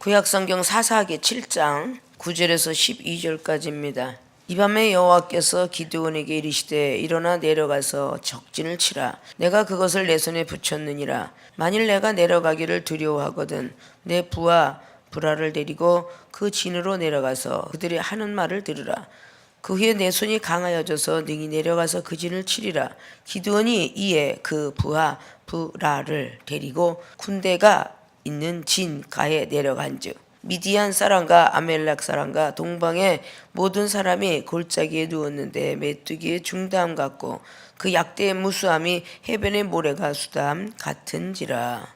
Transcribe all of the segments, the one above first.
구약성경 사사기 7장 9절에서 12절까지입니다. 이 밤에 여호와께서 기드온에게 이르시되 일어나 내려가서 적진을 치라. 내가 그것을 내 손에 붙였느니라. 만일 내가 내려가기를 두려워하거든 내 부하 브라를 데리고 그 진으로 내려가서 그들이 하는 말을 들으라. 그 후에 내 손이 강하여져서 능히 내려가서 그 진을 치리라. 기드온이 이에 그 부하 브라를 데리고 군대가 있는 진가에 내려간즉 미디안 사람과 아멜렉 사람과 동방의 모든 사람이 골짜기에 누웠는데 메뚜기의 중담 같고 그 약대의 무수함이 해변의 모래가 수담 같은지라.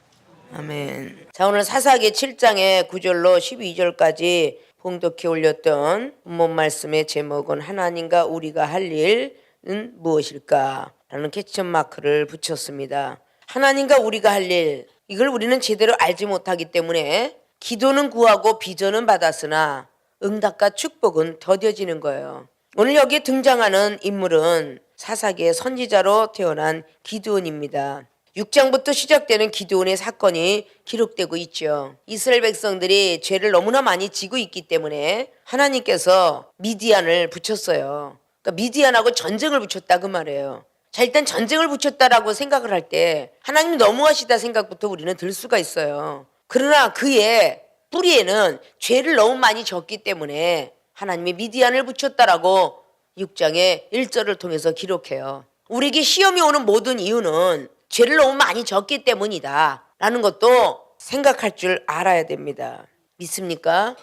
아멘. 자, 오늘 사사기 7장의 9절로 12절까지 봉독해 올렸던 본문 말씀의 제목은 하나님과 우리가 할 일은 무엇일까? 라는 캐치션 마크를 붙였습니다. 하나님과 우리가 할 일, 이걸 우리는 제대로 알지 못하기 때문에 기도는 구하고 비전은 받았으나 응답과 축복은 더뎌지는 거예요. 오늘 여기에 등장하는 인물은 사사기의 선지자로 태어난 기드온입니다. 6장부터 시작되는 기드온의 사건이 기록되고 있죠. 이스라엘 백성들이 죄를 너무나 많이 지고 있기 때문에 하나님께서 미디안을 붙였어요. 그러니까 미디안하고 전쟁을 붙였다 그 말이에요. 자, 일단 전쟁을 붙였다라고 생각을 할 때 하나님이 너무하시다 생각부터 우리는 들 수가 있어요. 그러나 그의 뿌리에는 죄를 너무 많이 졌기 때문에 하나님이 미디안을 붙였다라고 6장의 1절을 통해서 기록해요. 우리에게 시험이 오는 모든 이유는 죄를 너무 많이 졌기 때문이다 라는 것도 생각할 줄 알아야 됩니다. 믿습니까?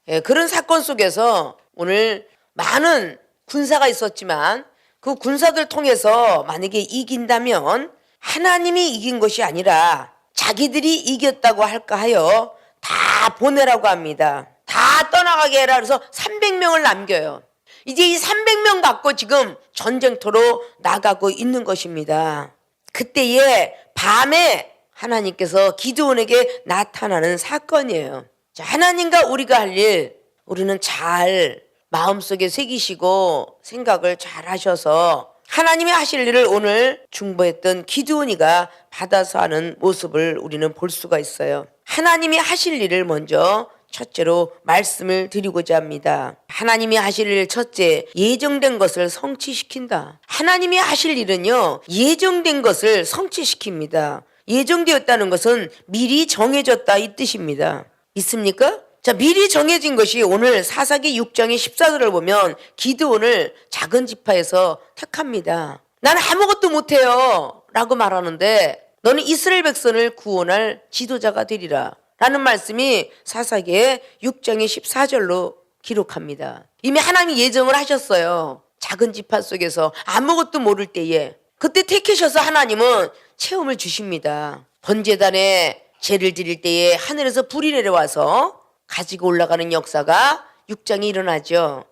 예, 그런 사건 속에서 오늘 많은 군사가 있었지만 그 군사들 통해서 만약에 이긴다면 하나님이 이긴 것이 아니라 자기들이 이겼다고 할까 하여 다 보내라고 합니다. 다 떠나가게 해라. 그래서 300명을 남겨요. 이제 이 300명 갖고 지금 전쟁터로 나가고 있는 것입니다. 그때에 밤에 하나님께서 기드온에게 나타나는 사건이에요. 자, 하나님과 우리가 할 일, 우리는 잘 마음속에 새기시고 생각을 잘 하셔서 하나님이 하실 일을 오늘 중보했던 기드온이가 받아서 하는 모습을 우리는 볼 수가 있어요. 하나님이 하실 일을 먼저 첫째로 말씀을 드리고자 합니다. 하나님이 하실 일 첫째, 예정된 것을 성취시킨다. 하나님이 하실 일은요, 예정된 것을 성취시킵니다. 예정되었다는 것은 미리 정해졌다 이 뜻입니다. 있습니까? 자, 미리 정해진 것이 오늘 사사기 6장의 14절을 보면 기드온을 작은 지파에서 택합니다. 나는 아무것도 못해요 라고 말하는데 너는 이스라엘 백성을 구원할 지도자가 되리라 라는 말씀이 사사기의 6장의 14절로 기록합니다. 이미 하나님이 예정을 하셨어요. 작은 지파 속에서 아무것도 모를 때에 그때 택하셔서 하나님은 체험을 주십니다. 번제단에 제를 드릴 때에 하늘에서 불이 내려와서 가지고 올라가는 역사가 6장에 일어나죠.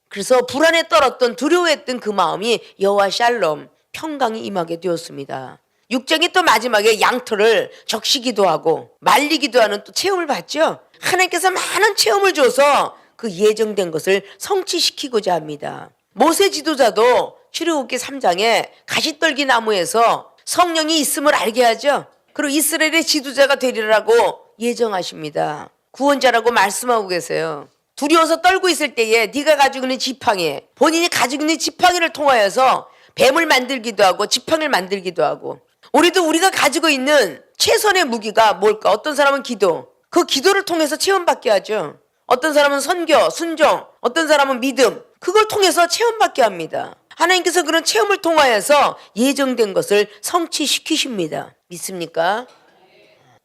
그래서 불안에 떨었던 두려워했던 그 마음이 여호와 샬롬 평강이 임하게 되었습니다. 6장이 또 마지막에 양털을 적시기도 하고 말리기도 하는 또 체험을 받죠. 하나님께서 많은 체험을 줘서 그 예정된 것을 성취시키고자 합니다. 모세 지도자도 출애굽기 3장에 가시떨기 나무에서 성령이 있음을 알게 하죠. 그리고 이스라엘의 지도자가 되리라고 예정하십니다. 구원자라고 말씀하고 계세요. 두려워서 떨고 있을 때에 네가 가지고 있는 지팡이, 본인이 가지고 있는 지팡이를 통하여서 뱀을 만들기도 하고 지팡이를 만들기도 하고 우리가 가지고 있는 최선의 무기가 뭘까? 어떤 사람은 기도, 그 기도를 통해서 체험받게 하죠. 어떤 사람은 선교, 순종, 어떤 사람은 믿음, 그걸 통해서 체험받게 합니다. 하나님께서 그런 체험을 통하여서 예정된 것을 성취시키십니다. 믿습니까?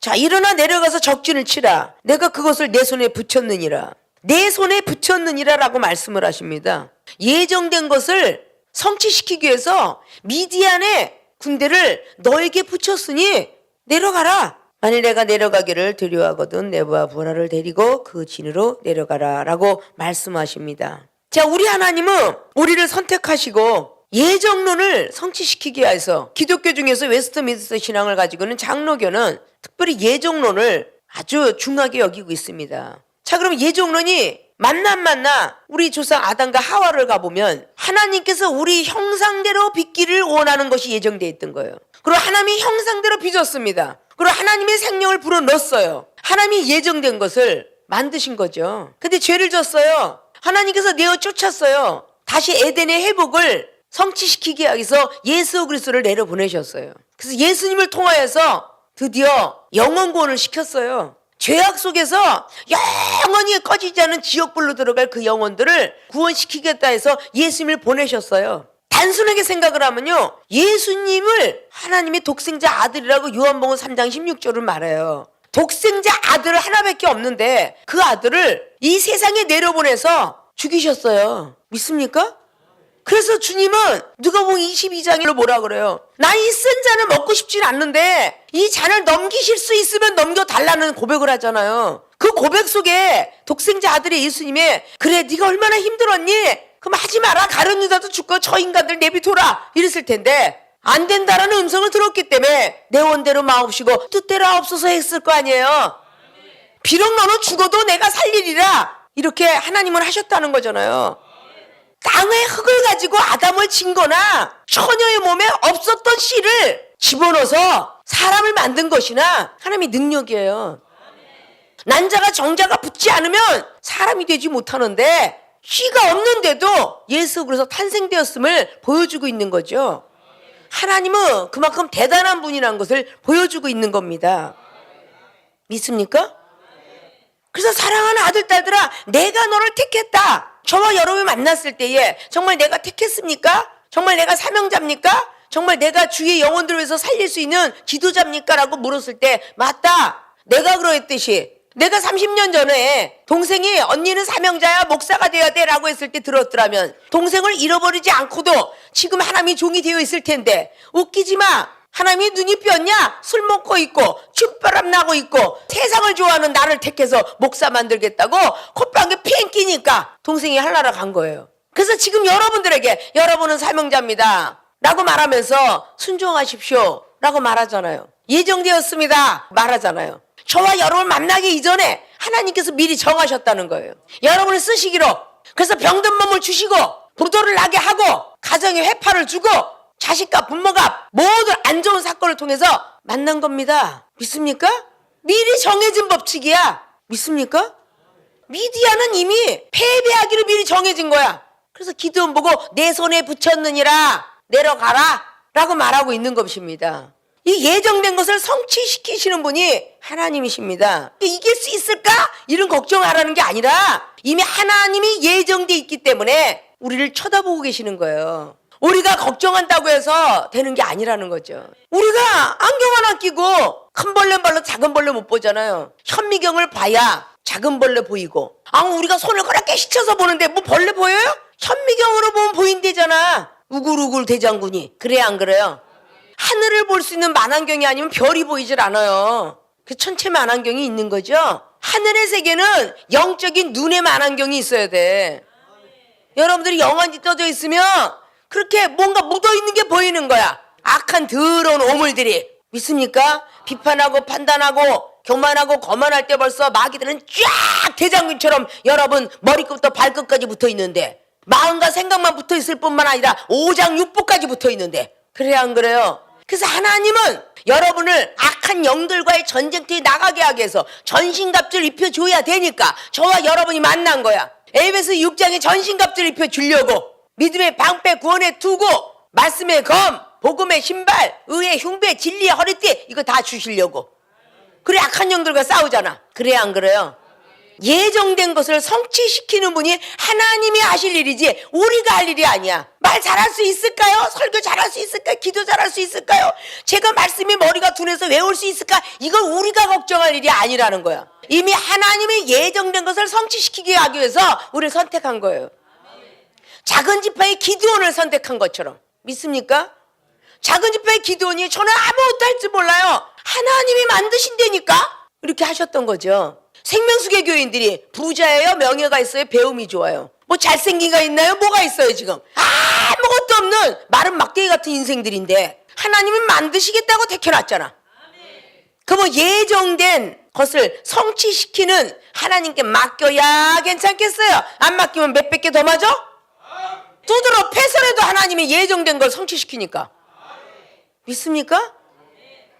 자, 일어나 내려가서 적진을 치라. 내가 그것을 내 손에 붙였느니라. 내 손에 붙였느니라 라고 말씀을 하십니다. 예정된 것을 성취시키기 위해서 미디안의 군대를 너에게 붙였으니 내려가라. 만일 내가 내려가기를 두려워하거든 내 부하 브라를 데리고 그 진으로 내려가라 라고 말씀하십니다. 자, 우리 하나님은 우리를 선택하시고 예정론을 성취시키기 위해서 기독교 중에서 웨스트민스터 신앙을 가지고 있는 장로교는 특별히 예정론을 아주 중하게 여기고 있습니다. 자, 그럼 예정론이 만나 우리 조상 아담과 하와를 가보면 하나님께서 우리 형상대로 빚기를 원하는 것이 예정되어 있던 거예요. 그리고 하나님이 형상대로 빚었습니다. 그리고 하나님의 생명을 불어넣었어요. 하나님이 예정된 것을 만드신 거죠. 근데 죄를 졌어요. 하나님께서 내어 쫓았어요. 다시 에덴의 회복을 성취시키기 위해서 예수 그리스도를 내려보내셨어요. 그래서 예수님을 통하여서 드디어 영원 구원을 시켰어요. 죄악 속에서 영원히 꺼지지 않은 지옥불로 들어갈 그 영혼들을 구원시키겠다 해서 예수님을 보내셨어요. 단순하게 생각을 하면요, 예수님을 하나님의 독생자 아들이라고 요한복음 3장 16절을 말해요. 독생자 아들 하나밖에 없는데 그 아들을 이 세상에 내려보내서 죽이셨어요. 믿습니까? 그래서 주님은 누가복음 22장에 뭐라 그래요? 나 이 쓴 잔을 먹고 싶진 않는데 이 잔을 넘기실 수 있으면 넘겨달라는 고백을 하잖아요. 그 고백 속에 독생자 아들의 예수님이 그래 네가 얼마나 힘들었니? 그럼 하지 마라. 가룟 유다도 죽고 저 인간들 내비둬라 이랬을 텐데 안 된다라는 음성을 들었기 때문에 내 원대로 마옵시고 뜻대로 하옵소서 했을 거 아니에요. 비록 너는 죽어도 내가 살리리라 이렇게 하나님은 하셨다는 거잖아요. 땅의 흙을 가지고 아담을 진 거나 처녀의 몸에 없었던 씨를 집어넣어서 사람을 만든 것이나 하나님의 능력이에요. 난자가 정자가 붙지 않으면 사람이 되지 못하는데 씨가 없는데도 예수 그래서 탄생되었음을 보여주고 있는 거죠. 하나님은 그만큼 대단한 분이라는 것을 보여주고 있는 겁니다. 믿습니까? 그래서 사랑하는 아들, 딸들아, 내가 너를 택했다. 저와 여러분이 만났을 때에 정말 내가 택했습니까? 정말 내가 사명자입니까? 정말 내가 주의 영혼들을 위해서 살릴 수 있는 기도자입니까? 라고 물었을 때 맞다. 내가 그러했듯이 내가 30년 전에 동생이 언니는 사명자야 목사가 돼야 돼 라고 했을 때 들었더라면 동생을 잃어버리지 않고도 지금 하나님이 종이 되어 있을 텐데 웃기지 마. 하나님이 눈이 뼈냐? 술 먹고 있고 춥바람 나고 있고 세상을 좋아하는 나를 택해서 목사 만들겠다고 콧방귀 팽 끼니까 동생이 하나라 간 거예요. 그래서 지금 여러분들에게 여러분은 사명자입니다 라고 말하면서 순종하십시오 라고 말하잖아요. 예정되었습니다 말하잖아요. 저와 여러분 만나기 이전에 하나님께서 미리 정하셨다는 거예요. 여러분을 쓰시기로. 그래서 병든 몸을 주시고 부도를 나게 하고 가정에 회파를 주고 자식과 부모가 모든 안 좋은 사건을 통해서 만난 겁니다. 믿습니까? 미리 정해진 법칙이야. 믿습니까? 미디아는 이미 패배하기로 미리 정해진 거야. 그래서 기드온 보고 내 손에 붙였느니라 내려가라 라고 말하고 있는 것입니다. 이 예정된 것을 성취시키시는 분이 하나님이십니다. 이길 수 있을까? 이런 걱정하라는 게 아니라 이미 하나님이 예정돼 있기 때문에 우리를 쳐다보고 계시는 거예요. 우리가 걱정한다고 해서 되는 게 아니라는 거죠. 우리가 안경 하나 끼고 큰 벌레 발로 작은 벌레 못 보잖아요. 현미경을 봐야 작은 벌레 보이고 우리가 손을 그렇게 씻어서 보는데 뭐 벌레 보여요? 현미경으로 보면 보인대잖아. 우글우글 대장군이. 그래 안 그래요? 하늘을 볼 수 있는 만안경이 아니면 별이 보이질 않아요. 그 천체 만안경이 있는 거죠. 하늘의 세계는 영적인 눈의 만안경이 있어야 돼. 여러분들이 영안이 떠져 있으면 그렇게 뭔가 묻어있는 게 보이는 거야. 악한 더러운 오물들이. 믿습니까? 비판하고 판단하고 교만하고 거만할 때 벌써 마귀들은 쫙 대장군처럼 여러분 머리끝부터 발끝까지 붙어있는데 마음과 생각만 붙어있을 뿐만 아니라 오장육부까지 붙어있는데 그래야 안 그래요? 그래서 하나님은 여러분을 악한 영들과의 전쟁터에 나가게 하기 위해서 전신갑주를 입혀줘야 되니까 저와 여러분이 만난 거야. 에베소 6장에 전신갑주를 입혀주려고 믿음의 방패 구원의 투구 말씀의 검 복음의 신발 의의 흉배 진리의 허리띠 이거 다 주시려고. 그래 악한 영들과 싸우잖아. 그래야 안 그래요? 예정된 것을 성취시키는 분이 하나님이 하실 일이지 우리가 할 일이 아니야. 말 잘할 수 있을까요? 설교 잘할 수 있을까요? 기도 잘할 수 있을까요? 제가 말씀이 머리가 둔해서 외울 수 있을까? 이건 우리가 걱정할 일이 아니라는 거야. 이미 하나님이 예정된 것을 성취시키게 하기 위해서 우리를 선택한 거예요. 작은 지파의 기드온을 선택한 것처럼. 믿습니까? 작은 지파의 기드온이 저는 아무것도 할 줄 몰라요. 하나님이 만드신다니까? 이렇게 하셨던 거죠. 생명수계 교인들이 부자예요? 명예가 있어요? 배움이 좋아요? 뭐 잘생긴 거 있나요? 뭐가 있어요 지금? 아무것도 없는 마른 막대기 같은 인생들인데 하나님은 만드시겠다고 택해놨잖아. 그 뭐 예정된 것을 성취시키는 하나님께 맡겨야 괜찮겠어요? 안 맡기면 몇백 개 더 맞아? 두드러 패서라도 하나님이 예정된 걸 성취시키니까. 믿습니까?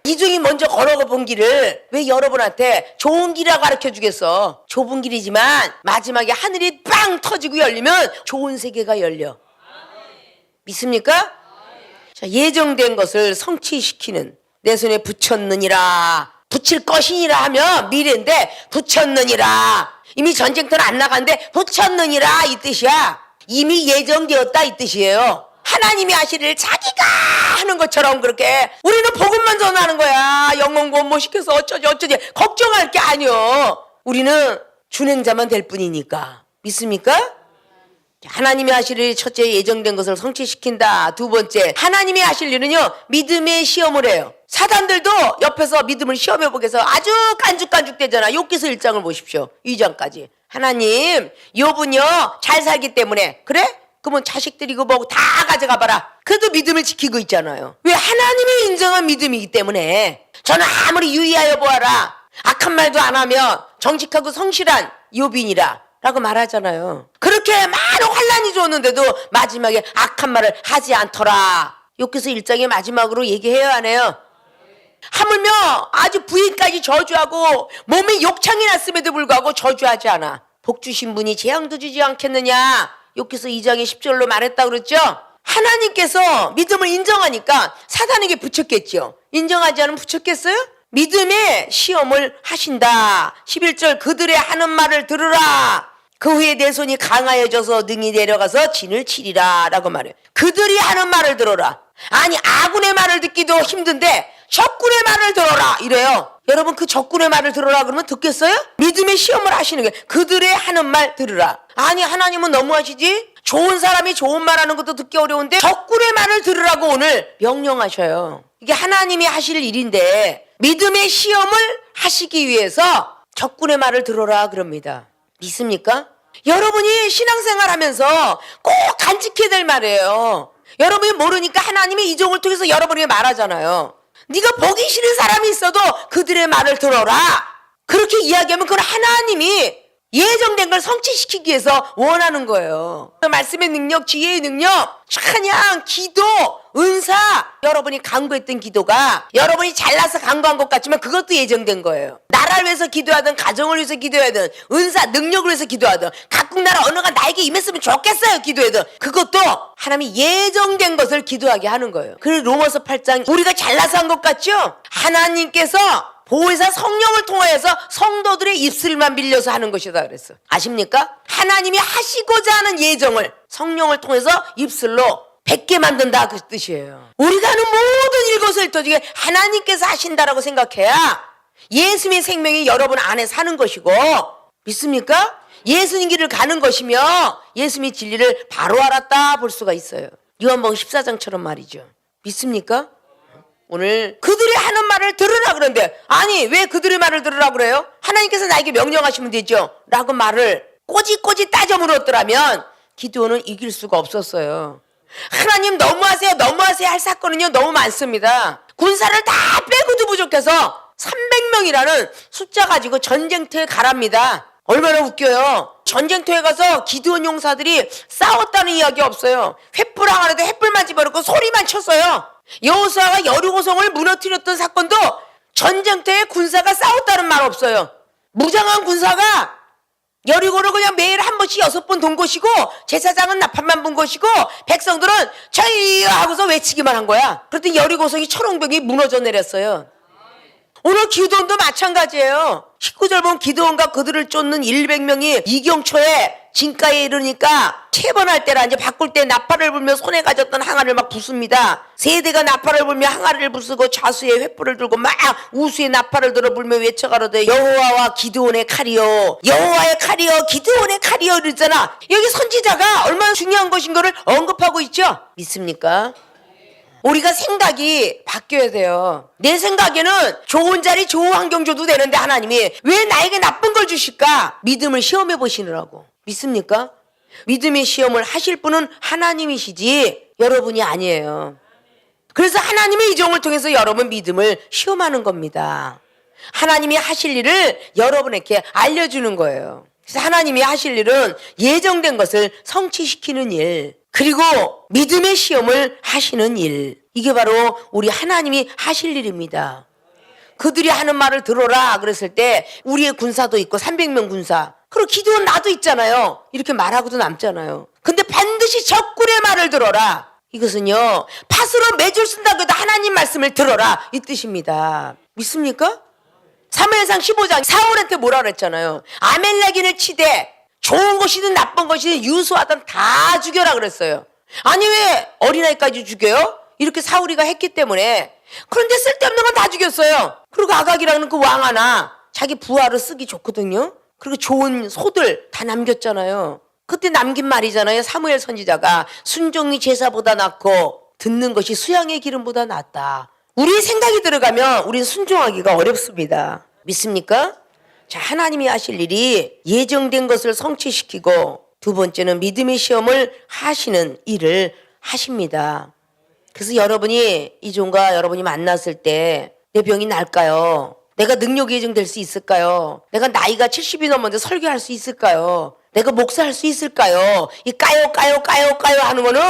이중이 먼저 걸어가 본 길을 왜 여러분한테 좋은 길이라 가르쳐 주겠어? 좁은 길이지만 마지막에 하늘이 빵 터지고 열리면 좋은 세계가 열려. 믿습니까? 자, 예정된 것을 성취시키는, 내 손에 붙였느니라, 붙일 것이니라 하면 미래인데 붙였느니라, 이미 전쟁터는 안 나갔는데 붙였느니라 이 뜻이야. 이미 예정되었다 이 뜻이에요. 하나님이 하시리를 자기가 하는 것처럼 그렇게 우리는 복음만 전하는 거야. 영혼구원 뭐 시켜서 어쩌지 걱정할 게 아니요. 우리는 준행자만 될 뿐이니까. 믿습니까? 하나님이 하실 일, 첫째 예정된 것을 성취시킨다. 두 번째, 하나님이 하실 일은요 믿음의 시험을 해요. 사단들도 옆에서 믿음을 시험해 보겠어. 아주 깐죽깐죽대잖아. 욥기서 1장을 보십시오. 2장까지. 하나님, 욥은요 잘 살기 때문에, 그래? 그러면 자식들이고 뭐고 다 가져가 봐라. 그래도 믿음을 지키고 있잖아요. 왜? 하나님이 인정한 믿음이기 때문에. 저는 아무리 유의하여 보아라, 악한 말도 안 하면 정직하고 성실한 욥이니라 라고 말하잖아요. 그렇게 많은 환난이 줬는데도 마지막에 악한 말을 하지 않더라. 욥기서 1장의 마지막으로 얘기해요, 안 해요? 하물며 아주 부인까지 저주하고 몸에 욕창이 났음에도 불구하고 저주하지 않아. 복 주신 분이 재앙도 주지 않겠느냐, 욥기서 2장의 10절로 말했다 그랬죠. 하나님께서 믿음을 인정하니까 사단에게 붙였겠죠. 인정하지 않으면 붙였겠어요? 믿음의 시험을 하신다. 11절, 그들의 하는 말을 들으라. 그 후에 내 손이 강하여져서 능히 내려가서 진을 치리라 라고 말해요. 그들이 하는 말을 들어라. 아니, 아군의 말을 듣기도 힘든데 적군의 말을 들어라 이래요. 여러분, 그 적군의 말을 들어라 그러면 듣겠어요? 믿음의 시험을 하시는 거예요. 그들의 하는 말 들으라. 아니, 하나님은 너무하시지? 좋은 사람이 좋은 말 하는 것도 듣기 어려운데 적군의 말을 들으라고 오늘 명령하셔요. 이게 하나님이 하실 일인데 믿음의 시험을 하시기 위해서 적군의 말을 들어라 그럽니다. 믿습니까? 여러분이 신앙생활 하면서 꼭 간직해야 될 말이에요. 여러분이 모르니까 하나님의 이종을 통해서 여러분에게 말하잖아요. 네가 보기 싫은 사람이 있어도 그들의 말을 들어라. 그렇게 이야기하면 그건 하나님이 예정된 걸 성취시키기 위해서 원하는 거예요. 말씀의 능력, 지혜의 능력, 찬양, 기도, 은사, 여러분이 간구했던 기도가 여러분이 잘나서 간구한 것 같지만 그것도 예정된 거예요. 나라를 위해서 기도하든 가정을 위해서 기도하든 은사, 능력을 위해서 기도하든 각국 나라 언어가 나에게 임했으면 좋겠어요 기도하든 그것도 하나님이 예정된 것을 기도하게 하는 거예요. 그래서 로마서 8장, 우리가 잘나서 한 것 같죠? 하나님께서 보혜사 성령을 통하여서 성도들의 입술만 빌려서 하는 것이다 그랬어. 아십니까? 하나님이 하시고자 하는 예정을 성령을 통해서 입술로 뱉게 만든다 그 뜻이에요. 우리가 하는 모든 일거수일투족에 하나님께서 하신다라고 생각해야 예수님의 생명이 여러분 안에 사는 것이고, 믿습니까? 예수님 길을 가는 것이며 예수님의 진리를 바로 알았다 볼 수가 있어요. 요한복음 14장처럼 말이죠. 믿습니까? 오늘 그들이 하는 말을 들으라 그러는데, 아니 왜 그들의 말을 들으라 그래요? 하나님께서 나에게 명령하시면 되죠 라고 말을 꼬집꼬집 따져 물었더라면 기드온은 이길 수가 없었어요. 하나님 너무하세요 할 사건은요 너무 많습니다. 군사를 다 빼고도 부족해서 300명이라는 숫자 가지고 전쟁터에 가랍니다. 얼마나 웃겨요. 전쟁터에 가서 기드온 용사들이 싸웠다는 이야기 없어요. 횃불 항아리에도 횃불만 집어넣고 소리만 쳤어요. 여호수아가 여리고성을 무너뜨렸던 사건도 전쟁터에 군사가 싸웠다는 말 없어요. 무장한 군사가 여리고를 그냥 매일 한 번씩 6번 돈 것이고 제사장은 나팔만 분 것이고 백성들은 저희여 하고서 외치기만 한 거야. 그랬더니 여리고성이 천왕병이 무너져 내렸어요. 오늘 기드온도 마찬가지예요. 19절 보면 기드온과 그들을 쫓는 100명이 이경초에 진가에 이르니까 채번할 때라 이제 바꿀 때 나팔을 불며 손에 가졌던 항아리를 막 부숩니다. 세대가 나팔을 불며 항아리를 부수고 좌수에 횃불을 들고 막 우수에 나팔을 들어 불며 외쳐가로되 여호와와 기드온의 칼이요 여호와의 칼이요 기드온의 칼이요 이러잖아. 여기 선지자가 얼마나 중요한 것인 거를 언급하고 있죠. 믿습니까? 우리가 생각이 바뀌어야 돼요. 내 생각에는 좋은 자리 좋은 환경 줘도 되는데 하나님이 왜 나에게 나쁜 걸 주실까? 믿음을 시험해 보시느라고. 믿습니까? 믿음의 시험을 하실 분은 하나님이시지 여러분이 아니에요. 그래서 하나님의 이종을 통해서 여러분 믿음을 시험하는 겁니다. 하나님이 하실 일을 여러분에게 알려주는 거예요. 그래서 하나님이 하실 일은 예정된 것을 성취시키는 일, 그리고 믿음의 시험을 하시는 일, 이게 바로 우리 하나님이 하실 일입니다. 그들이 하는 말을 들어라 그랬을 때 우리의 군사도 있고 300명 군사, 그리고 기도원 나도 있잖아요. 이렇게 말하고도 남잖아요. 근데 반드시 적군의 말을 들어라. 이것은요, 팥으로 매줄 쓴다고 해도 하나님 말씀을 들어라 이 뜻입니다. 믿습니까? 사무엘상 15장 사울한테 뭐라 그랬잖아요. 아멜렉인을 치되 좋은 것이든 나쁜 것이든 유수하든 다 죽여라 그랬어요. 아니 왜 어린아이까지 죽여요? 이렇게 사울이가 했기 때문에. 그런데 쓸데없는 건 다 죽였어요. 그리고 아각이라는 그 왕 하나 자기 부하로 쓰기 좋거든요. 그리고 좋은 소들 다 남겼잖아요. 그때 남긴 말이잖아요. 사무엘 선지자가 순종이 제사보다 낫고 듣는 것이 수양의 기름보다 낫다. 우리의 생각이 들어가면 우리는 순종하기가 어렵습니다. 믿습니까? 자, 하나님이 하실 일이 예정된 것을 성취시키고 두 번째는 믿음의 시험을 하시는 일을 하십니다. 그래서 여러분이 이종과 여러분이 만났을 때 내 병이 나을까요? 내가 능력이 예정될 수 있을까요? 내가 나이가 70이 넘었는데 설교할 수 있을까요? 내가 목사할 수 있을까요? 이 까요 하는 거는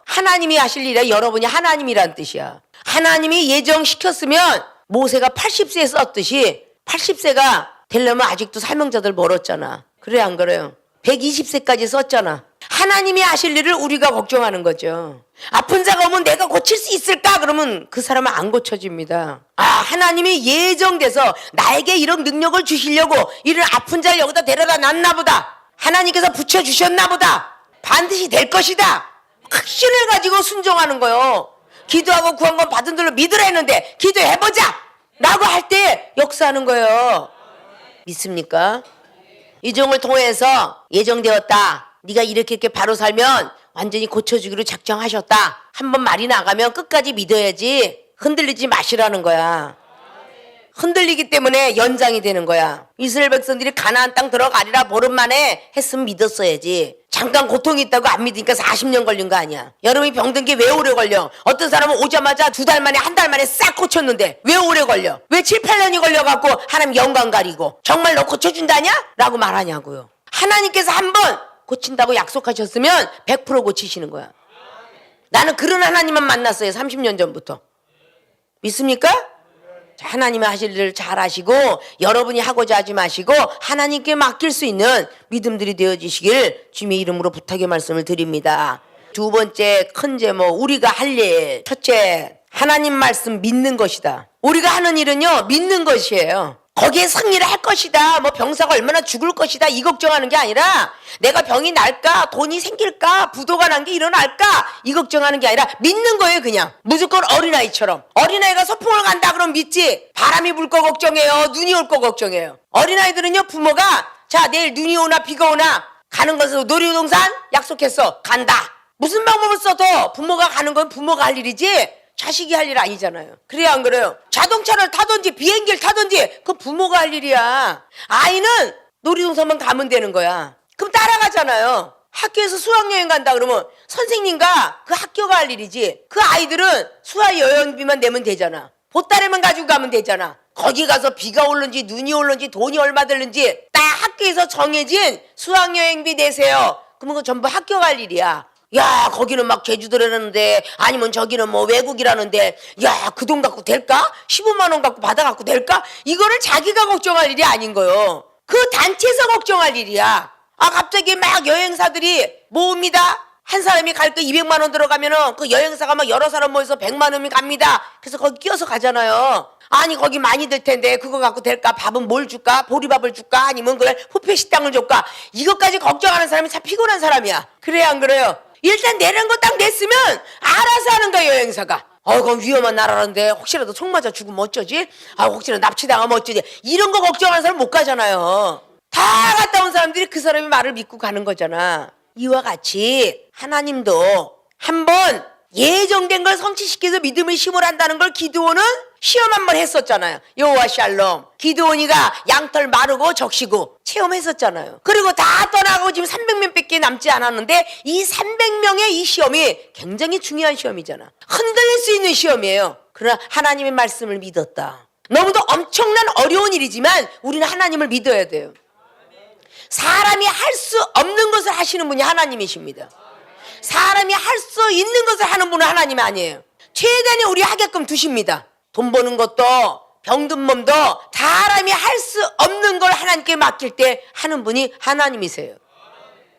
하나님이 하실 일이야. 여러분이 하나님이란 뜻이야. 하나님이 예정시켰으면 모세가 80세에 썼듯이 80세가 되려면 아직도 사명자들 멀었잖아. 그래 안 그래요? 120세까지 썼잖아. 하나님이 하실 일을 우리가 걱정하는 거죠. 아픈 자가 오면 내가 고칠 수 있을까? 그러면 그 사람은 안 고쳐집니다. 아, 하나님이 예정돼서 나에게 이런 능력을 주시려고 이런 아픈 자를 여기다 데려다 놨나 보다. 하나님께서 붙여주셨나 보다. 반드시 될 것이다. 확신을 가지고 순종하는 거요. 기도하고 구한 건 받은 들로 믿으라 했는데 기도해보자 라고 할 때 역사하는 거예요. 믿습니까? 이종을 통해서 예정되었다. 네가 이렇게 바로 살면 완전히 고쳐주기로 작정하셨다. 한번 말이 나가면 끝까지 믿어야지. 흔들리지 마시라는 거야. 흔들리기 때문에 연장이 되는 거야. 이스라엘 백성들이 가나안 땅 들어가리라 보름 만에 했으면 믿었어야지. 잠깐 고통이 있다고 안 믿으니까 40년 걸린 거 아니야. 여러분이 병든 게 왜 오래 걸려? 어떤 사람은 오자마자 2달 만에 1달 만에 싹 고쳤는데 왜 오래 걸려? 왜 7, 8년이 걸려갖고 하나님 영광 가리고 정말 너 고쳐준다냐? 라고 말하냐고요. 하나님께서 한번 고친다고 약속하셨으면 100% 고치시는 거야. 나는 그런 하나님만 만났어요. 30년 전부터. 믿습니까? 하나님이 하실 일을 잘 하시고 여러분이 하고자 하지 마시고 하나님께 맡길 수 있는 믿음들이 되어지시길 주님의 이름으로 부탁의 말씀을 드립니다. 두 번째 큰 제목, 우리가 할 일. 첫째, 하나님 말씀 믿는 것이다. 우리가 하는 일은요, 믿는 것이에요. 거기에 승리를 할 것이다. 뭐 병사가 얼마나 죽을 것이다. 이 걱정하는 게 아니라 내가 병이 날까? 돈이 생길까? 부도가 난 게 일어날까? 이 걱정하는 게 아니라 믿는 거예요. 그냥 무조건 어린아이처럼. 어린아이가 소풍을 간다 그러면 믿지. 바람이 불 거 걱정해요. 눈이 올 거 걱정해요. 어린아이들은요, 부모가 자 내일 눈이 오나 비가 오나 가는 것으로 놀이동산 약속했어. 간다. 무슨 방법을 써도 부모가 가는 건 부모가 할 일이지 자식이 할 일 아니잖아요. 그래야 안 그래요? 자동차를 타든지 비행기를 타든지 그 부모가 할 일이야. 아이는 놀이동산만 가면 되는 거야. 그럼 따라가잖아요. 학교에서 수학여행 간다 그러면 선생님과 그 학교가 할 일이지. 그 아이들은 수학여행비만 내면 되잖아. 보따리만 가지고 가면 되잖아. 거기 가서 비가 오는지 눈이 오는지 돈이 얼마 들는지 딱 학교에서 정해진 수학여행비 내세요. 그러면 그거 전부 학교가 할 일이야. 야, 거기는 막 제주도라는데 아니면 저기는 뭐 외국이라는데 야, 그 돈 갖고 될까? 15만 원 갖고 받아 갖고 될까? 이거를 자기가 걱정할 일이 아닌 거요. 그 단체에서 걱정할 일이야. 아, 갑자기 막 여행사들이 모읍니다. 한 사람이 갈 때 200만 원 들어가면은 그 여행사가 막 여러 사람 모여서 100만 원이 갑니다. 그래서 거기 끼어서 가잖아요. 아니 거기 많이 들 텐데 그거 갖고 될까? 밥은 뭘 줄까? 보리밥을 줄까? 아니면 그냥 뷔페 식당을 줄까? 이것까지 걱정하는 사람이 참 피곤한 사람이야. 그래야 안 그래요? 일단 내는 거 딱 냈으면 알아서 하는 거야 여행사가. 그건 위험한 나라인데 혹시라도 총 맞아 죽으면 어쩌지? 혹시라도 납치당하면 어쩌지? 이런 거 걱정하는 사람 못 가잖아요. 다 갔다 온 사람들이 그 사람의 말을 믿고 가는 거잖아. 이와 같이 하나님도 한번 예정된 걸 성취시켜서 믿음의 힘을 한다는 걸 기드온은 시험 한번 했었잖아요. 여호와 샬롬. 기드온이가 양털 마르고 적시고 체험했었잖아요. 그리고 다 떠나고 지금 300명밖에 남지 않았는데 이 300명의 이 시험이 굉장히 중요한 시험이잖아. 흔들릴 수 있는 시험이에요. 그러나 하나님의 말씀을 믿었다. 너무도 엄청난 어려운 일이지만 우리는 하나님을 믿어야 돼요. 사람이 할 수 없는 것을 하시는 분이 하나님이십니다. 사람이 할 수 있는 것을 하는 분은 하나님이 아니에요. 최대한의 우리 하게끔 두십니다. 돈 버는 것도 병든 몸도 사람이 할 수 없는 걸 하나님께 맡길 때 하는 분이 하나님이세요.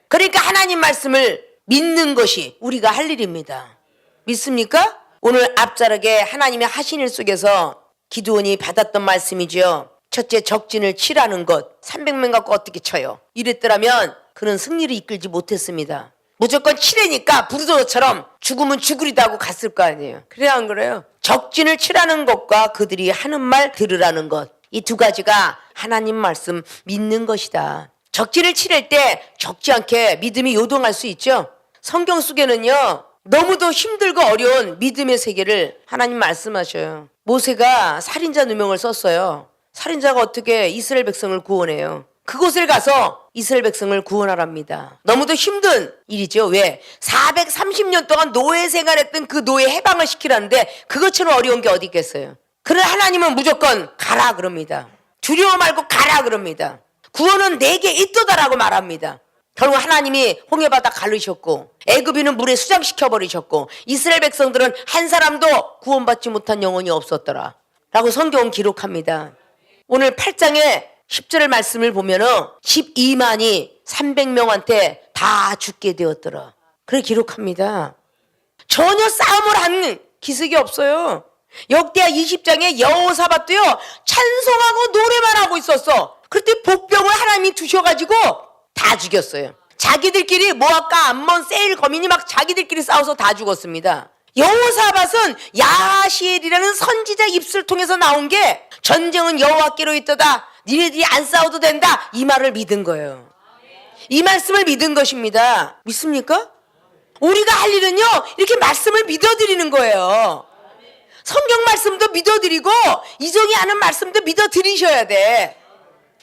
그러니까 하나님 말씀을 믿는 것이 우리가 할 일입니다. 믿습니까? 오늘 앞자락에 하나님의 하신 일 속에서 기드온이 받았던 말씀이죠. 첫째, 적진을 치라는 것. 300명 갖고 어떻게 쳐요? 이랬더라면 그는 승리를 이끌지 못했습니다. 무조건 치래니까 부르도처럼 죽으면 죽으리다 하고 갔을 거 아니에요. 그래야 안 그래요? 적진을 치라는 것과 그들이 하는 말 들으라는 것. 이 두 가지가 하나님 말씀 믿는 것이다. 적진을 치를 때 적지 않게 믿음이 요동할 수 있죠. 성경 속에는요, 너무도 힘들고 어려운 믿음의 세계를 하나님 말씀하셔요. 모세가 살인자 누명을 썼어요. 살인자가 어떻게 이스라엘 백성을 구원해요? 그곳을 가서 이스라엘 백성을 구원하랍니다. 너무도 힘든 일이죠. 왜? 430년 동안 노예 생활했던 그 노예 해방을 시키라는데 그것처럼 어려운 게 어디 있겠어요? 그러나 하나님은 무조건 가라 그럽니다. 두려워 말고 가라 그럽니다. 구원은 내게 있도다라고 말합니다. 결국 하나님이 홍해바다 가르셨고 애굽인은 물에 수장시켜버리셨고 이스라엘 백성들은 한 사람도 구원받지 못한 영혼이 없었더라 라고 성경은 기록합니다. 오늘 8장에 10절 말씀을 보면은 12만이 300명한테 다 죽게 되었더라. 그렇게 기록합니다. 전혀 싸움을 한 기색이 없어요. 역대하 20장에 여호사밧도요 찬송하고 노래만 하고 있었어. 그때 복병을 하나님이 두셔가지고 다 죽였어요. 자기들끼리 모압과 암몬, 세일, 거민이 막 자기들끼리 싸워서 다 죽었습니다. 여호사밧은 야시엘이라는 선지자 입술 통해서 나온 게 전쟁은 여호와께로 있도다. 니네들이 안 싸워도 된다. 이 말을 믿은 거예요. 이 말씀을 믿은 것입니다. 믿습니까? 우리가 할 일은요, 이렇게 말씀을 믿어드리는 거예요. 성경 말씀도 믿어드리고 이종이 하는 말씀도 믿어드리셔야 돼.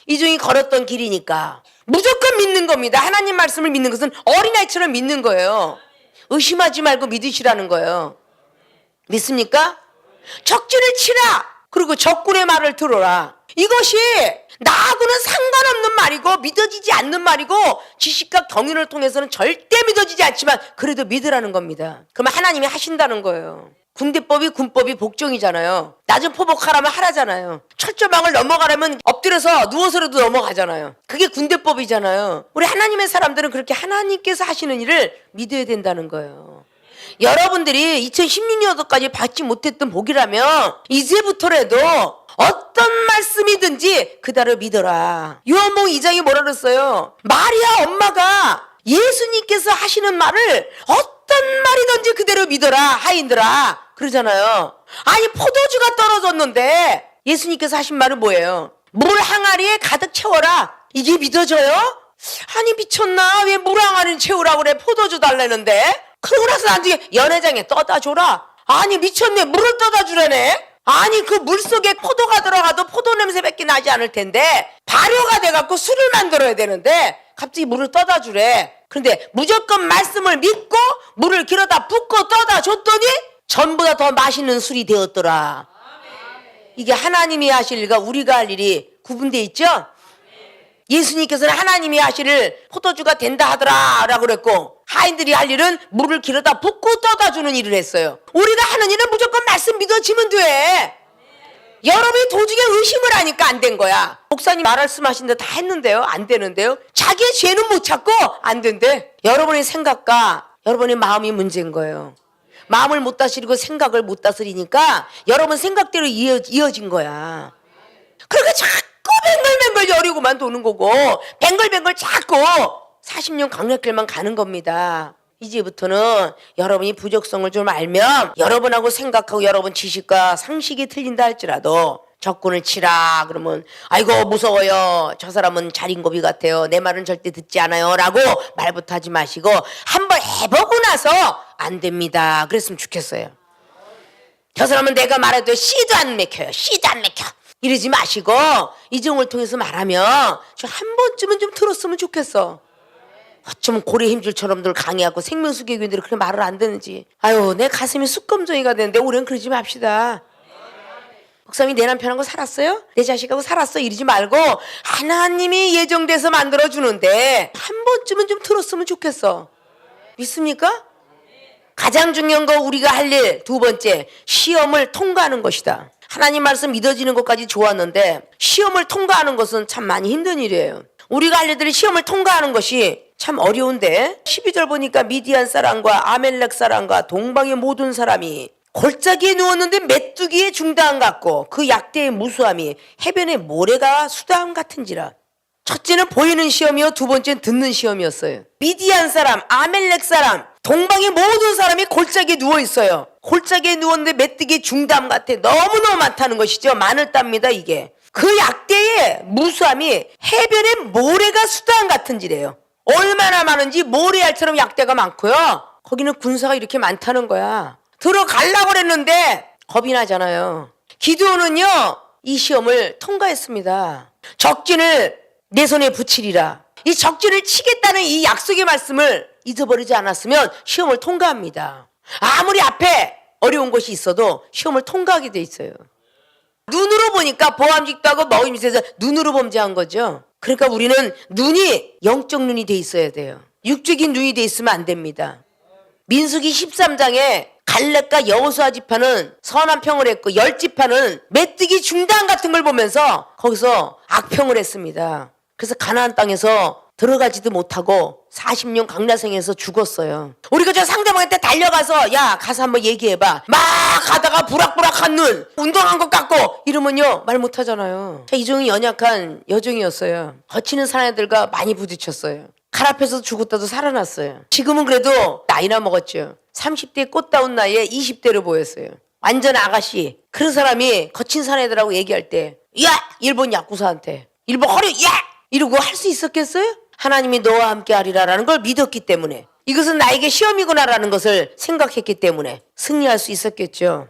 이종이 걸었던 길이니까 무조건 믿는 겁니다. 하나님 말씀을 믿는 것은 어린아이처럼 믿는 거예요. 의심하지 말고 믿으시라는 거예요. 믿습니까? 적진을 치라. 그리고 적군의 말을 들어라. 이것이 나하고는 상관없는 말이고 믿어지지 않는 말이고 지식과 경륜을 통해서는 절대 믿어지지 않지만 그래도 믿으라는 겁니다. 그러면 하나님이 하신다는 거예요. 군대법이 군법이 복종이잖아요. 낮은 포복하라면 하라잖아요. 철조망을 넘어가려면 엎드려서 누워서라도 넘어가잖아요. 그게 군대법이잖아요. 우리 하나님의 사람들은 그렇게 하나님께서 하시는 일을 믿어야 된다는 거예요. 여러분들이 2016년도까지 받지 못했던 복이라면 이제부터라도 어떤 말씀이든지 그대로 믿어라. 요한복음 2장이 뭐라 그랬어요? 마리아 엄마가 예수님께서 하시는 말을 어떤 말이든지 그대로 믿어라 하인들아 그러잖아요. 아니 포도주가 떨어졌는데 예수님께서 하신 말은 뭐예요? 물 항아리에 가득 채워라. 이게 믿어져요? 아니 미쳤나? 왜 물 항아리를 채우라고 그래? 포도주 달라는데. 그러고 나서 나중에 연회장에 떠다 줘라. 아니 미쳤네. 물을 떠다 주라네. 아니 그 물속에 포도가 들어가도 포도 냄새밖에 나지 않을 텐데 발효가 돼갖고 술을 만들어야 되는데 갑자기 물을 떠다 주래. 그런데 무조건 말씀을 믿고 물을 길어다 붓고 떠다 줬더니 전부 다 더 맛있는 술이 되었더라. 이게 하나님이 하실 일과 우리가 할 일이 구분되어 있죠? 예수님께서는 하나님이 하실 일 포도주가 된다 하더라 라고 그랬고 하인들이 할 일은 물을 길어다 붓고 떠다 주는 일을 했어요. 우리가 하는 일은 무조건 말씀 믿어지면 돼. 여러분이 도중에 의심을 하니까 안 된 거야. 목사님 말씀하신 데 다 했는데요. 안 되는데요. 자기의 죄는 못 찾고 안 된대. 여러분의 생각과 여러분의 마음이 문제인 거예요. 마음을 못 다스리고 생각을 못 다스리니까 여러분 생각대로 이어진 거야. 그러니까 자꾸 뱅글뱅글 여리고만 도는 거고 뱅글뱅글 자꾸 40년 강력길만 가는 겁니다. 이제부터는 여러분이 부적성을 좀 알면 여러분하고 생각하고 여러분 지식과 상식이 틀린다 할지라도 적군을 치라 그러면 아이고 무서워요. 저 사람은 자린고비 같아요. 내 말은 절대 듣지 않아요 라고 말부터 하지 마시고 한번 해보고 나서 안 됩니다. 그랬으면 좋겠어요. 저 사람은 내가 말해도 씨도 안 맥혀요. 씨도 안 맥혀. 이러지 마시고 이종을 통해서 말하면 저 한 번쯤은 좀 들었으면 좋겠어. 어쩌면 고래 힘줄처럼들 강해하고 생명수 교인들이 그렇게 말을 안 듣는지. 아유 내 가슴이 숯검정이가 되는데 올해는 그러지 맙시다. 목사님이 내 남편하고 살았어요? 내 자식하고 살았어? 이러지 말고 하나님이 예정돼서 만들어주는데 한 번쯤은 좀 들었으면 좋겠어. 믿습니까? 가장 중요한 거 우리가 할 일 두 번째 시험을 통과하는 것이다. 하나님 말씀 믿어지는 것까지 좋았는데 시험을 통과하는 것은 참 많이 힘든 일이에요. 우리가 할 일들이 시험을 통과하는 것이 참 어려운데 12절 보니까 미디안 사람과 아멜렉 사람과 동방의 모든 사람이 골짜기에 누웠는데 메뚜기의 중다함 같고 그 약대의 무수함이 해변의 모래가 수다함 같은지라. 첫째는 보이는 시험이요, 두 번째는 듣는 시험이었어요. 미디안 사람, 아멜렉 사람, 동방의 모든 사람이 골짜기에 누워 있어요. 골짜기에 누웠는데 메뚜기의 중다함 같아. 너무너무 많다는 것이죠. 마늘 땁니다 이게. 그 약대의 무수함이 해변의 모래가 수다함 같은지래요. 얼마나 많은지 모래알처럼 약대가 많고요. 거기는 군사가 이렇게 많다는 거야. 들어가려고 그랬는데 겁이 나잖아요. 기드온은요 이 시험을 통과했습니다. 적진을 내 손에 붙이리라. 이 적진을 치겠다는 이 약속의 말씀을 잊어버리지 않았으면 시험을 통과합니다. 아무리 앞에 어려운 것이 있어도 시험을 통과하게 돼 있어요. 눈으로 보니까 보암직도 하고 먹임직에서 눈으로 범죄한 거죠. 그러니까 우리는 눈이 영적 눈이 돼 있어야 돼요. 육적인 눈이 돼 있으면 안 됩니다. 민수기 13장에 갈렙과 여호수아 지파는 선한 평을 했고 열 지파는 메뚜기 중단 같은 걸 보면서 거기서 악평을 했습니다. 그래서 가나안 땅에서 들어가지도 못하고 40년 강야생에서 죽었어요. 우리가 저 상대방한테 달려가서 야 가서 한번 얘기해봐. 막 가다가 부락부락한 눈 운동한 것 같고 이러면요 말 못하잖아요. 이종이 연약한 여종이었어요. 거치는 사내들과 많이 부딪혔어요. 칼 앞에서 죽었다도 살아났어요. 지금은 그래도 나이나 먹었죠. 30대 꽃다운 나이에 20대로 보였어요. 완전 아가씨. 그런 사람이 거친 사내들하고 얘기할 때 야! 일본 야쿠사한테 일본 허리 야! 이러고 할 수 있었겠어요? 하나님이 너와 함께 하리라라는 걸 믿었기 때문에 이것은 나에게 시험이구나라는 것을 생각했기 때문에 승리할 수 있었겠죠.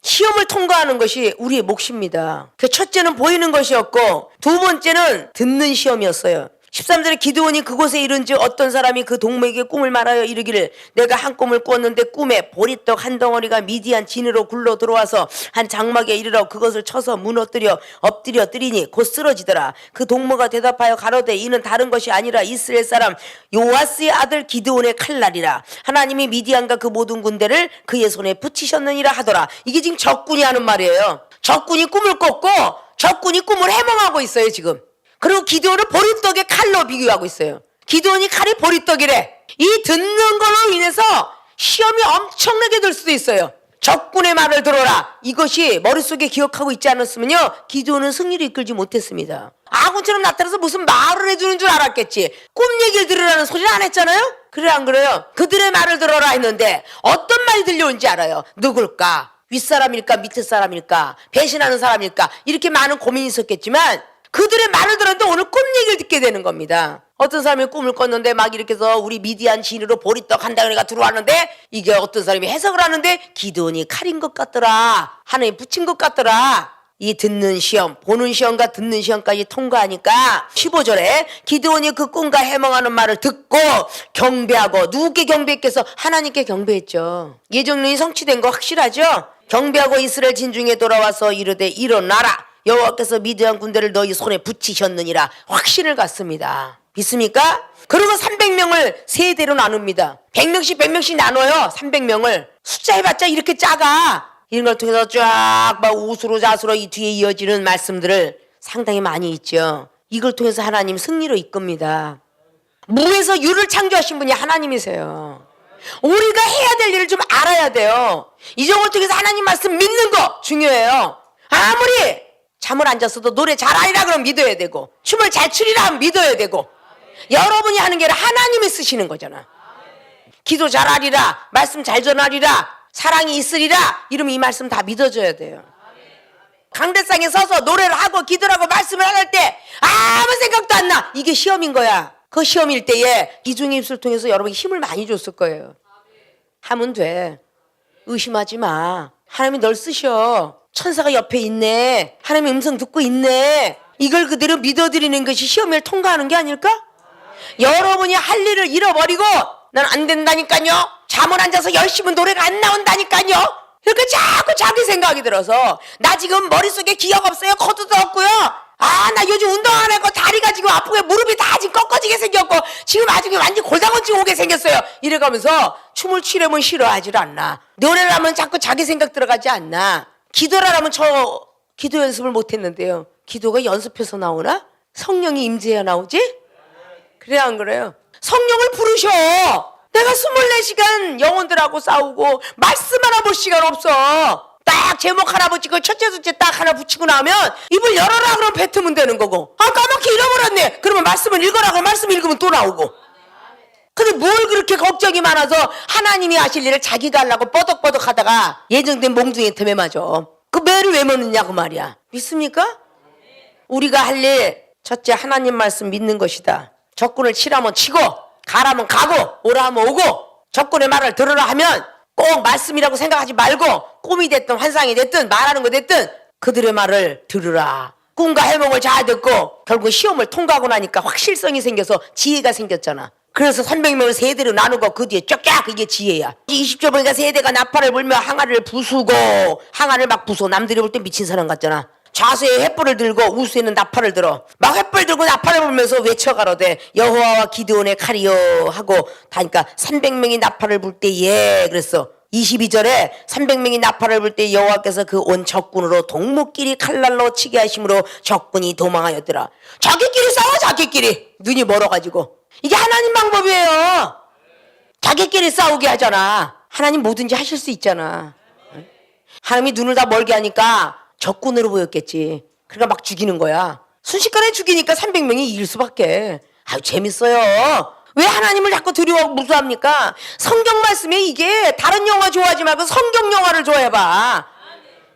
시험을 통과하는 것이 우리의 몫입니다. 그 첫째는 보이는 것이었고 두 번째는 듣는 시험이었어요. 13절에 기드온이 그곳에 이른즉 어떤 사람이 그 동무에게 꿈을 말하여 이르기를 내가 한 꿈을 꾸었는데 꿈에 보리떡 한 덩어리가 미디안 진으로 굴러 들어와서 한 장막에 이르러 그것을 쳐서 무너뜨려 엎드려 뜨리니 곧 쓰러지더라. 그 동무가 대답하여 가로되 이는 다른 것이 아니라 이스라엘 사람 요아스의 아들 기드온의 칼날이라. 하나님이 미디안과 그 모든 군대를 그의 손에 붙이셨느니라 하더라. 이게 지금 적군이 하는 말이에요. 적군이 꿈을 꿨고 적군이 꿈을 해몽하고 있어요 지금. 그리고 기드온을 보리떡의 칼로 비교하고 있어요. 기드온이 칼이 보리떡이래. 이 듣는 걸로 인해서 시험이 엄청나게 들 수도 있어요. 적군의 말을 들어라. 이것이 머릿속에 기억하고 있지 않았으면요 기드온은 승리를 이끌지 못했습니다. 아군처럼 나타나서 무슨 말을 해주는 줄 알았겠지. 꿈 얘기를 들으라는 소리는 안 했잖아요. 그래 안 그래요? 그들의 말을 들어라 했는데 어떤 말이 들려온지 알아요. 누굴까? 윗사람일까 밑에 사람일까? 배신하는 사람일까? 이렇게 많은 고민이 있었겠지만 그들의 말을 들었는데 오늘 꿈 얘기를 듣게 되는 겁니다. 어떤 사람이 꿈을 꿨는데 막 이렇게 해서 우리 미디안 진으로 보리떡 한 덩어리가 들어왔는데 이게 어떤 사람이 해석을 하는데 기드온이 칼인 것 같더라. 하나님 붙인 것 같더라. 이 듣는 시험, 보는 시험과 듣는 시험까지 통과하니까 15절에 기드온이 그 꿈과 해몽하는 말을 듣고 경배하고 누구께 경배했겠어? 하나님께 경배했죠. 예정론이 성취된 거 확실하죠? 경배하고 이스라엘 진중에 돌아와서 이르되 일어나라. 여호와께서 미디안 군대를 너희 손에 붙이셨느니라. 확신을 갖습니다. 믿습니까? 그리고 300명을 세 대로 나눕니다. 100명씩 100명씩 나눠요. 300명을. 숫자 해봤자 이렇게 작아. 이런 걸 통해서 쫙 막 우수로 자수로 이 뒤에 이어지는 말씀들을 상당히 많이 있죠. 이걸 통해서 하나님 승리로 이끕니다. 무에서 유를 창조하신 분이 하나님이세요. 우리가 해야 될 일을 좀 알아야 돼요. 이 정도를 통해서 하나님 말씀 믿는 거 중요해요. 아무리 잠을 안 잤어도 노래 잘하리라 그러면 믿어야 되고 춤을 잘 추리라 하면 믿어야 되고 여러분이 하는 게 아니라 하나님이 쓰시는 거잖아. 기도 잘하리라, 말씀 잘 전하리라, 사랑이 있으리라 이러면 이 말씀 다 믿어줘야 돼요. 강대상에 서서 노래를 하고 기도를 하고 말씀을 할 때 아무 생각도 안 나. 이게 시험인 거야. 그 시험일 때에 이중의 입술을 통해서 여러분이 힘을 많이 줬을 거예요. 하면 돼. 의심하지 마. 하나님이 널 쓰셔. 천사가 옆에 있네. 하나님의 음성 듣고 있네. 이걸 그대로 믿어드리는 것이 시험을 통과하는 게 아닐까? 여러분이 할 일을 잃어버리고 난 안 된다니까요. 잠을 안 자서 열심히 노래가 안 나온다니까요. 이렇게 자꾸 자기 생각이 들어서 나 지금 머릿속에 기억 없어요. 코드도 없고요. 아, 나 요즘 운동 안 하고 다리가 지금 아프고 무릎이 다 지금 꺾어지게 생겼고 지금 아주 완전 골다공증 오게 생겼어요. 이래가면서 춤을 추려면 싫어하질 않나. 노래를 하면 자꾸 자기 생각 들어가지 않나. 기도라면 저 기도 연습을 못했는데요. 기도가 연습해서 나오나? 성령이 임재해야 나오지? 그래 안 그래요? 성령을 부르셔. 내가 24시간 영혼들하고 싸우고 말씀 하나 볼 시간 없어. 딱 제목 하나 붙이고 첫째 둘째 딱 하나 붙이고 나면 입을 열어라 그러면 뱉으면 되는 거고, 아 까맣게 잃어버렸네 그러면 말씀을 읽어라 그러면 말씀 읽으면 또 나오고. 근데 뭘 그렇게 걱정이 많아서 하나님이 하실 일을 자기가 하려고 뻐덕뻐덕 하다가 예정된 몽둥이 틈에 맞아. 그 매를 왜 먹느냐고 말이야. 믿습니까? 우리가 할 일 첫째 하나님 말씀 믿는 것이다. 적군을 치라면 치고 가라면 가고 오라 하면 오고, 적군의 말을 들으라 하면 꼭 말씀이라고 생각하지 말고 꿈이 됐든 환상이 됐든 말하는 거 됐든 그들의 말을 들으라. 꿈과 해몽을 잘 듣고 결국 시험을 통과하고 나니까 확실성이 생겨서 지혜가 생겼잖아. 그래서 300명을 세대로 나누고 그 뒤에 쫙쫙 이게 지혜야. 20절 보니까 세대가 나팔을 불며 항아리를 부수고, 항아리를 막 부숴. 남들이 볼 때 미친 사람 같잖아. 좌수에 횃불을 들고 우수에는 나팔을 들어. 막 횃불 들고 나팔을 불면서 외쳐가로되 여호와와 기드온의 칼이요 하고 다니까 300명이 나팔을 불 때에 그랬어. 22절에 300명이 나팔을 불 때 여호와께서 그 온 적군으로 동무끼리 칼날로 치게 하심으로 적군이 도망하였더라. 자기끼리 싸워 자기끼리. 눈이 멀어가지고. 이게 하나님 방법이에요. 자기끼리 싸우게 하잖아. 하나님 뭐든지 하실 수 있잖아. 하나님이 눈을 다 멀게 하니까 적군으로 보였겠지. 그러니까 막 죽이는 거야. 순식간에 죽이니까 300명이 이길 수밖에. 아유 재밌어요. 왜 하나님을 자꾸 두려워 무수합니까? 성경 말씀에 이게 다른 영화 좋아하지 말고 성경 영화를 좋아해봐.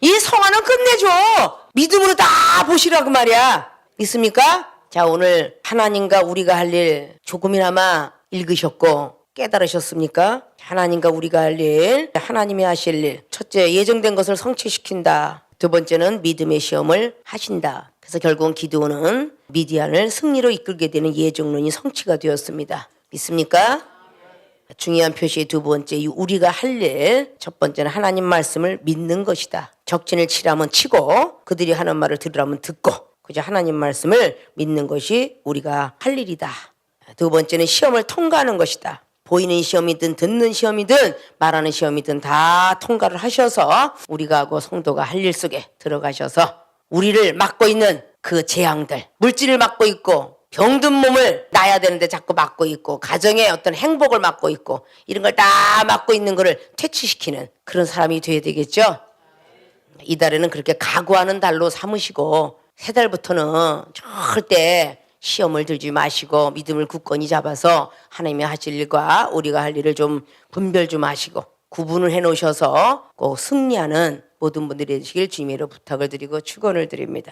이 성화는 끝내줘. 믿음으로 다 보시라고 말이야. 믿습니까? 자, 오늘 하나님과 우리가 할 일 조금이나마 읽으셨고 깨달으셨습니까? 하나님과 우리가 할 일, 하나님이 하실 일. 첫째, 예정된 것을 성취시킨다. 두 번째는 믿음의 시험을 하신다. 그래서 결국은 기드온은 미디안을 승리로 이끌게 되는 예정론이 성취가 되었습니다. 믿습니까? 중요한 표시의 두 번째, 우리가 할 일. 첫 번째는 하나님 말씀을 믿는 것이다. 적진을 치라면 치고 그들이 하는 말을 들으라면 듣고, 그저 하나님 말씀을 믿는 것이 우리가 할 일이다. 두 번째는 시험을 통과하는 것이다. 보이는 시험이든 듣는 시험이든 말하는 시험이든 다 통과를 하셔서 우리가 하고 성도가 할 일 속에 들어가셔서 우리를 막고 있는 그 재앙들, 물질을 막고 있고 병든 몸을 놔야 되는데 자꾸 막고 있고 가정의 어떤 행복을 막고 있고 이런 걸 다 막고 있는 거를 퇴치시키는 그런 사람이 돼야 되겠죠. 이달에는 그렇게 각오하는 달로 삼으시고 세 달부터는 절대 시험을 들지 마시고 믿음을 굳건히 잡아서 하나님이 하실 일과 우리가 할 일을 좀 분별 좀 하시고 구분을 해 놓으셔서 꼭 승리하는 모든 분들이 되시길 주님으로 부탁을 드리고 축원을 드립니다.